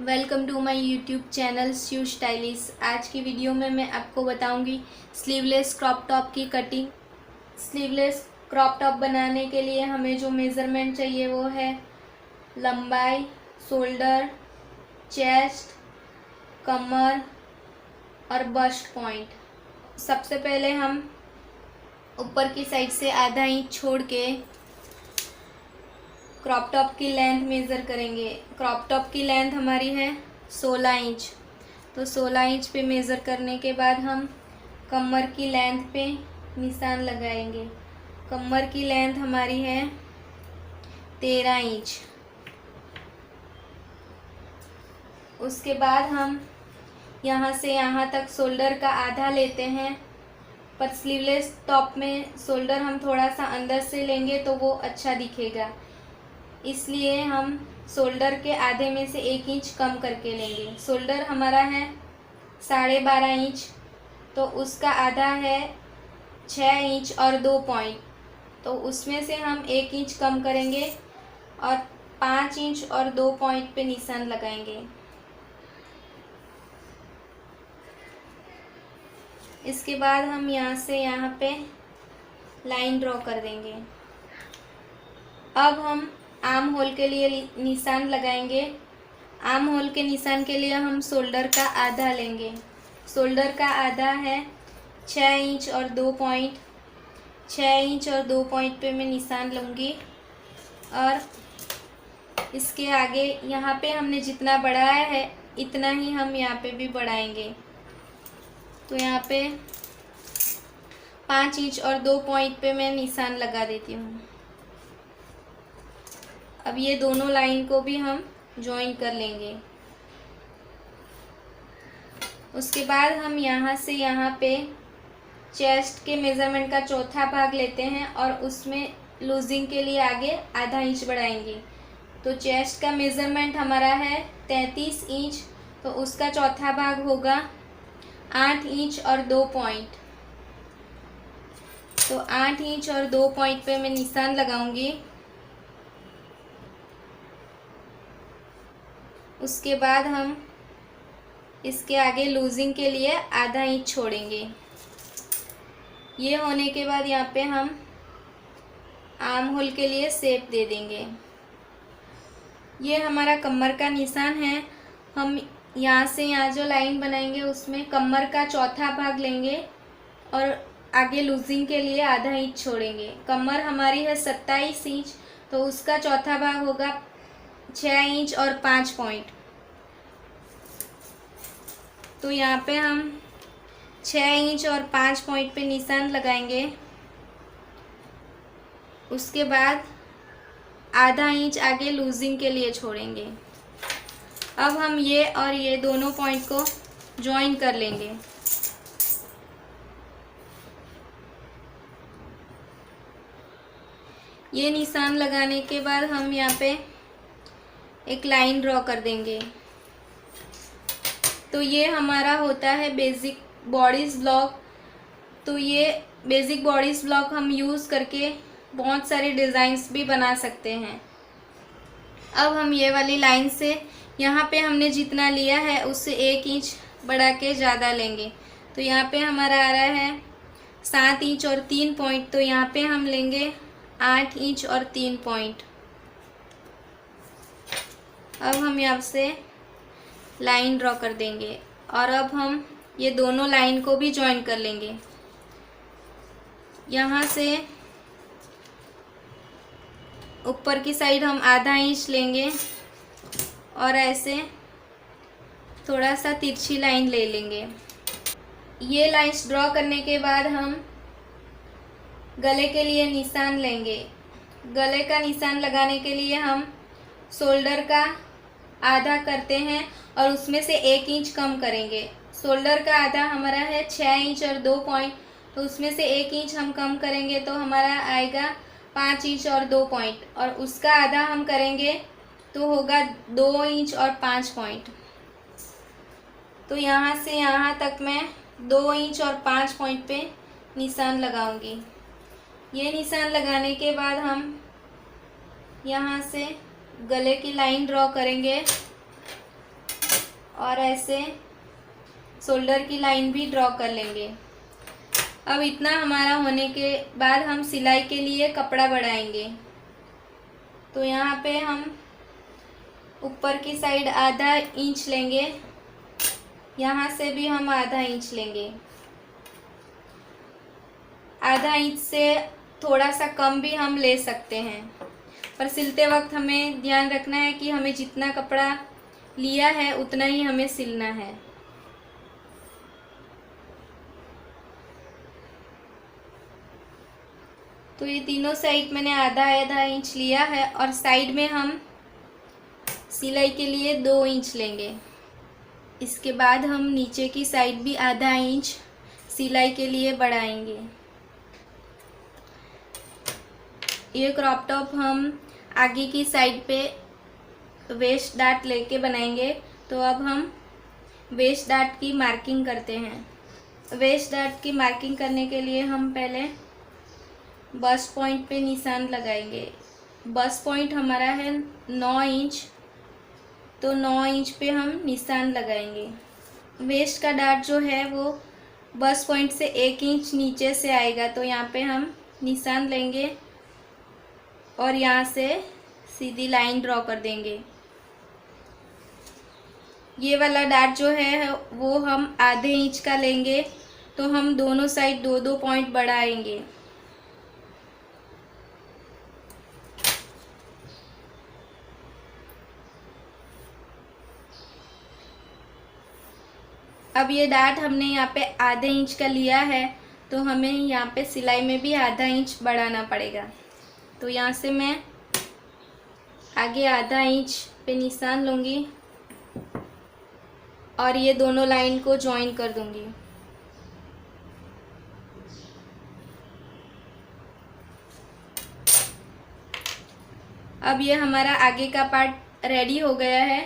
Welcome to my YouTube channel श्यू stylish. आज की वीडियो में मैं आपको बताऊंगी स्लीवलेस क्रॉप टॉप की कटिंग। स्लीवलेस क्रॉप टॉप बनाने के लिए हमें जो मेज़रमेंट चाहिए वो है लंबाई, शोल्डर, चेस्ट, कमर और बस्ट पॉइंट। सबसे पहले हम ऊपर की साइड से आधा इंच छोड़ के क्रॉप टॉप की लेंथ मेज़र करेंगे। क्रॉप टॉप की लेंथ हमारी है 16 इंच, तो 16 इंच पे मेज़र करने के बाद हम कमर की लेंथ पे निशान लगाएंगे। कमर की लेंथ हमारी है 13 इंच। उसके बाद हम यहाँ से यहाँ तक शोल्डर का आधा लेते हैं, पर स्लीवलेस टॉप में शोल्डर हम थोड़ा सा अंदर से लेंगे तो वो अच्छा दिखेगा, इसलिए हम शोल्डर के आधे में से 1 इंच कम करके लेंगे। शोल्डर हमारा है 12.5 इंच, तो उसका आधा है 6 इंच और 2 पॉइंट, तो उसमें से हम 1 इंच कम करेंगे और 5 इंच और 2 पॉइंट पे निशान लगाएंगे। इसके बाद हम यहाँ से यहाँ पे लाइन ड्रॉ कर देंगे। अब हम आर्म होल के लिए निशान लगाएंगे। आर्म होल के निशान के लिए हम शोल्डर का आधा लेंगे। शोल्डर का आधा है 6 इंच और 2 पॉइंट। 6 इंच और 2 पॉइंट पे मैं निशान लूँगी और इसके आगे यहाँ पे हमने जितना बढ़ाया है इतना ही हम यहाँ पे भी बढ़ाएंगे। तो यहाँ पे 5 इंच और 2 पॉइंट पे मैं निशान लगा देती हूँ। अब ये दोनों लाइन को भी हम ज्वाइन कर लेंगे। उसके बाद हम यहाँ से यहाँ पे चेस्ट के मेज़रमेंट का चौथा भाग लेते हैं और उसमें लूजिंग के लिए आगे आधा इंच बढ़ाएंगे। तो चेस्ट का मेज़रमेंट हमारा है 33 इंच, तो उसका चौथा भाग होगा 8 इंच और 2 पॉइंट। तो 8 इंच और 2 पॉइंट पे मैं निशान लगाऊंगी। उसके बाद हम इसके आगे लूजिंग के लिए आधा इंच छोड़ेंगे। ये होने के बाद यहाँ पे हम आर्म होल के लिए शेप दे देंगे। ये हमारा कमर का निशान है। हम यहाँ से यहाँ जो लाइन बनाएंगे उसमें कमर का चौथा भाग लेंगे और आगे लूजिंग के लिए आधा इंच छोड़ेंगे। कमर हमारी है 27 इंच, तो उसका चौथा भाग होगा 6 इंच और 5 पॉइंट। तो यहाँ पे हम 6 इंच और 5 पॉइंट पे निशान लगाएंगे। उसके बाद आधा इंच आगे लूजिंग के लिए छोड़ेंगे। अब हम ये और ये दोनों पॉइंट को ज्वाइन कर लेंगे। ये निशान लगाने के बाद हम यहाँ पे एक लाइन ड्रॉ कर देंगे। तो ये हमारा होता है बेसिक बॉडीज़ ब्लॉक। तो ये बेसिक बॉडीज़ ब्लॉक हम यूज़ करके बहुत सारे डिज़ाइंस भी बना सकते हैं। अब हम ये वाली लाइन से यहाँ पे हमने जितना लिया है उससे 1 इंच बढ़ा के ज़्यादा लेंगे। तो यहाँ पे हमारा आ रहा है 7 इंच और 3 पॉइंट, तो यहाँ पे हम लेंगे 8 इंच और 3 पॉइंट। अब हम यहाँ से लाइन ड्रॉ कर देंगे और अब हम ये दोनों लाइन को भी ज्वाइन कर लेंगे। यहाँ से ऊपर की साइड हम आधा इंच लेंगे और ऐसे थोड़ा सा तिरछी लाइन ले लेंगे। ये लाइंस ड्रॉ करने के बाद हम गले के लिए निशान लेंगे। गले का निशान लगाने के लिए हम शोल्डर का आधा करते हैं और उसमें से 1 इंच कम करेंगे। शोल्डर का आधा हमारा है 6 इंच और 2 पॉइंट, तो उसमें से 1 इंच हम कम करेंगे तो हमारा आएगा 5 इंच और 2 पॉइंट, और उसका आधा हम करेंगे तो होगा 2 इंच और 5 पॉइंट। तो यहाँ से यहाँ तक मैं 2 इंच और 5 पॉइंट पे निशान लगाऊंगी। ये निशान लगाने के बाद हम यहाँ से गले की लाइन ड्रॉ करेंगे और ऐसे शोल्डर की लाइन भी ड्रॉ कर लेंगे। अब इतना हमारा होने के बाद हम सिलाई के लिए कपड़ा बढ़ाएंगे। तो यहाँ पे हम ऊपर की साइड आधा इंच लेंगे, यहाँ से भी हम आधा इंच लेंगे। आधा इंच से थोड़ा सा कम भी हम ले सकते हैं, पर सिलते वक्त हमें ध्यान रखना है कि हमें जितना कपड़ा लिया है उतना ही हमें सिलना है। तो ये तीनों साइड मैंने आधा आधा इंच लिया है और साइड में हम सिलाई के लिए 2 इंच लेंगे। इसके बाद हम नीचे की साइड भी आधा इंच सिलाई के लिए बढ़ाएंगे। ये क्रॉप टॉप हम आगे की साइड पे वेस्ट डार्ट लेके बनाएंगे। तो अब हम वेस्ट डार्ट की मार्किंग करते हैं। वेस्ट डार्ट की मार्किंग करने के लिए हम पहले बस्ट पॉइंट पे निशान लगाएंगे। बस्ट पॉइंट हमारा है 9 इंच, तो 9 इंच पे हम निशान लगाएंगे। वेस्ट का डार्ट जो है वो बस्ट पॉइंट से 1 इंच नीचे से आएगा, तो यहाँ पे हम निशान लेंगे और यहाँ से सीधी लाइन ड्रॉ कर देंगे। ये वाला डार्ट जो है वो हम आधे इंच का लेंगे, तो हम दोनों साइड 2-2 पॉइंट बढ़ाएंगे। अब ये डार्ट हमने यहाँ पे आधे इंच का लिया है, तो हमें यहाँ पे सिलाई में भी आधा इंच बढ़ाना पड़ेगा। तो यहाँ से मैं आगे आधा इंच पे निशान लूँगी और ये दोनों लाइन को जॉइन कर दूँगी। अब ये हमारा आगे का पार्ट रेडी हो गया है,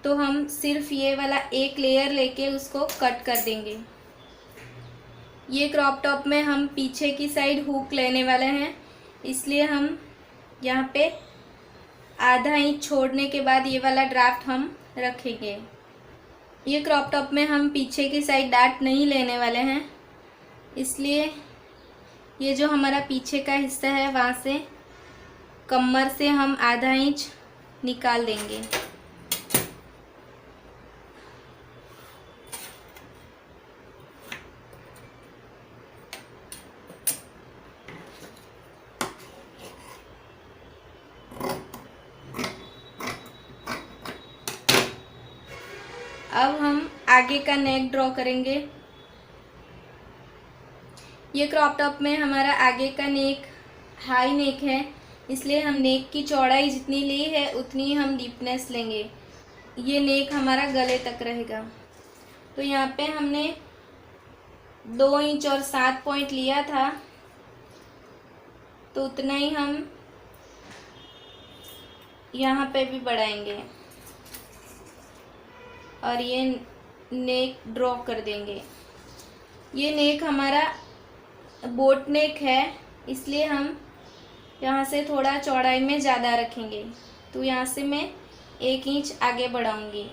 तो हम सिर्फ ये वाला एक लेयर लेके उसको कट कर देंगे। ये क्रॉप टॉप में हम पीछे की साइड हुक लेने वाले हैं, इसलिए हम यहाँ पे आधा इंच छोड़ने के बाद ये वाला ड्राफ्ट हम रखेंगे। ये क्रॉप टॉप में हम पीछे की साइड डार्ट नहीं लेने वाले हैं, इसलिए ये जो हमारा पीछे का हिस्सा है वहाँ से कमर से हम आधा इंच निकाल देंगे। अब हम आगे का नेक ड्रॉ करेंगे। ये क्रॉप टॉप में हमारा आगे का नेक हाई नेक है, इसलिए हम नेक की चौड़ाई जितनी ली है उतनी हम डीपनेस लेंगे। ये नेक हमारा गले तक रहेगा। तो यहाँ पे हमने 2 इंच और 7 पॉइंट लिया था, तो उतना ही हम यहाँ पे भी बढ़ाएंगे और ये नेक ड्रॉ कर देंगे। ये नेक हमारा बोट नेक है, इसलिए हम यहाँ से थोड़ा चौड़ाई में ज़्यादा रखेंगे। तो यहाँ से मैं 1 इंच आगे बढ़ाऊंगी।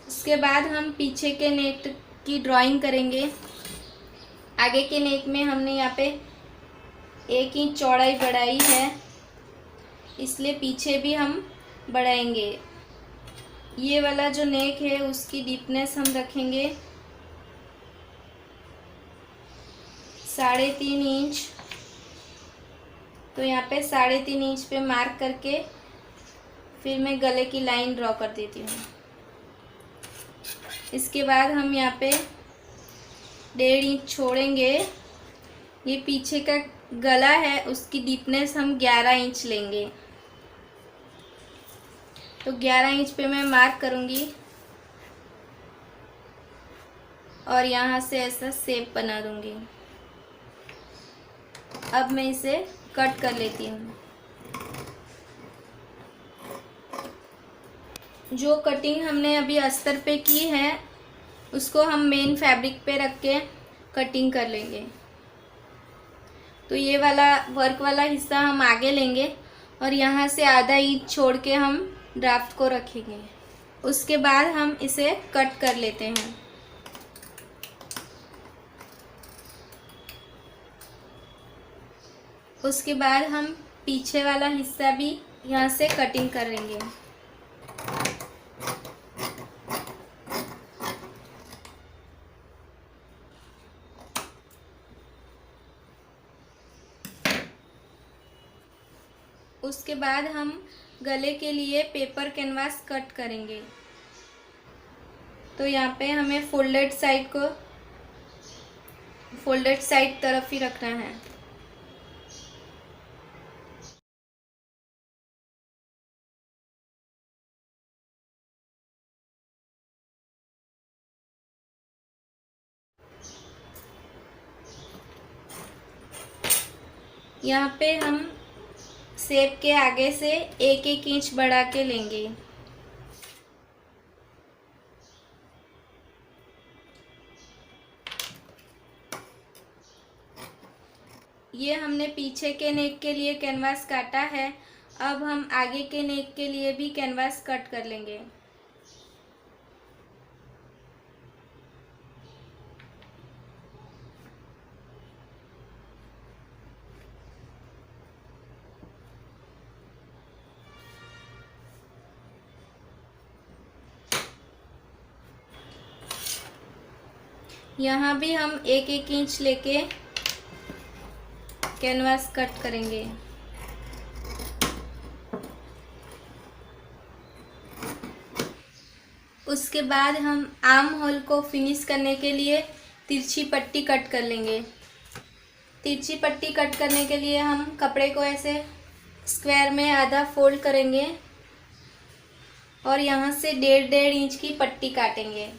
उसके बाद हम पीछे के नेक की ड्राइंग करेंगे। आगे के नेक में हमने यहाँ पे 1 इंच चौड़ाई बढ़ाई है, इसलिए पीछे भी हम बढ़ाएंगे। ये वाला जो नेक है उसकी डीपनेस हम रखेंगे 3.5 इंच। तो यहाँ पे 3.5 इंच पे मार्क करके फिर मैं गले की लाइन ड्रॉ कर देती हूँ। इसके बाद हम यहाँ पे 1.5 इंच छोड़ेंगे। ये पीछे का गला है, उसकी डीपनेस हम 11 इंच लेंगे। तो 11 इंच पे मैं मार्क करूँगी और यहाँ से ऐसा शेप बना दूँगी। अब मैं इसे कट कर लेती हूँ। जो कटिंग हमने अभी अस्तर पे की है उसको हम मेन फैब्रिक पे रख के कटिंग कर लेंगे। तो ये वाला वर्क वाला हिस्सा हम आगे लेंगे और यहाँ से आधा इंच छोड़ के हम ड्राफ्ट को रखेंगे। उसके बाद हम इसे कट कर लेते हैं। उसके बाद हम पीछे वाला हिस्सा भी यहाँ से कटिंग करेंगे। उसके बाद हम गले के लिए पेपर कैनवास कट करेंगे। तो यहाँ पे हमें फोल्डेड साइड तरफ ही रखना है। यहाँ पे हम शेप के आगे से 1-1 इंच बढ़ा के लेंगे। ये हमने पीछे के नेक के लिए कैनवास काटा है। अब हम आगे के नेक के लिए भी कैनवास कट कर लेंगे। यहाँ भी हम 1-1 इंच लेके कैनवास कट करेंगे। उसके बाद हम आर्म होल को फिनिश करने के लिए तिरछी पट्टी कट कर लेंगे। तिरछी पट्टी कट करने के लिए हम कपड़े को ऐसे स्क्वायर में आधा फोल्ड करेंगे और यहाँ से 1.5 इंच की पट्टी काटेंगे।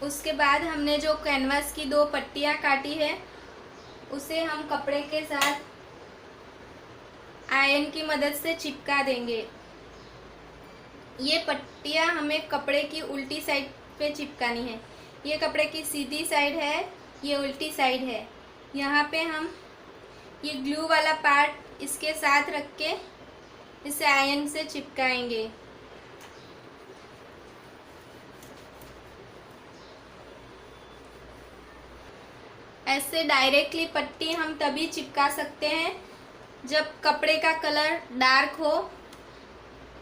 उसके बाद हमने जो कैनवास की 2 पट्टियाँ काटी है उसे हम कपड़े के साथ आयरन की मदद से चिपका देंगे। ये पट्टियाँ हमें कपड़े की उल्टी साइड पे चिपकानी है। ये कपड़े की सीधी साइड है, ये उल्टी साइड है। यहाँ पे हम ये ग्लू वाला पार्ट इसके साथ रख के इसे आयरन से चिपकाएंगे। ऐसे डायरेक्टली पट्टी हम तभी चिपका सकते हैं जब कपड़े का कलर डार्क हो।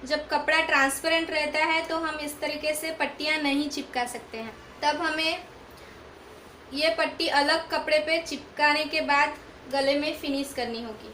जब कपड़ा ट्रांसपेरेंट रहता है तो हम इस तरीके से पट्टियां नहीं चिपका सकते हैं। तब हमें ये पट्टी अलग कपड़े पे चिपकाने के बाद गले में फिनिश करनी होगी।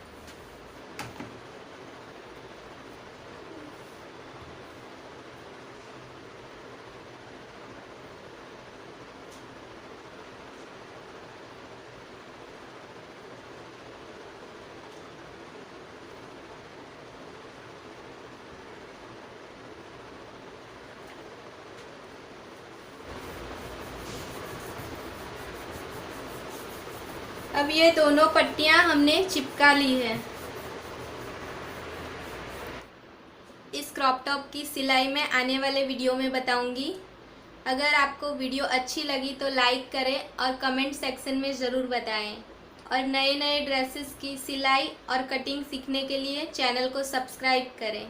अब ये दोनों पट्टियां हमने चिपका ली है। इस क्रॉप टॉप की सिलाई मैं आने वाले वीडियो में बताऊंगी। अगर आपको वीडियो अच्छी लगी तो लाइक करें और कमेंट सेक्शन में ज़रूर बताएं। और नए नए ड्रेसेस की सिलाई और कटिंग सीखने के लिए चैनल को सब्सक्राइब करें।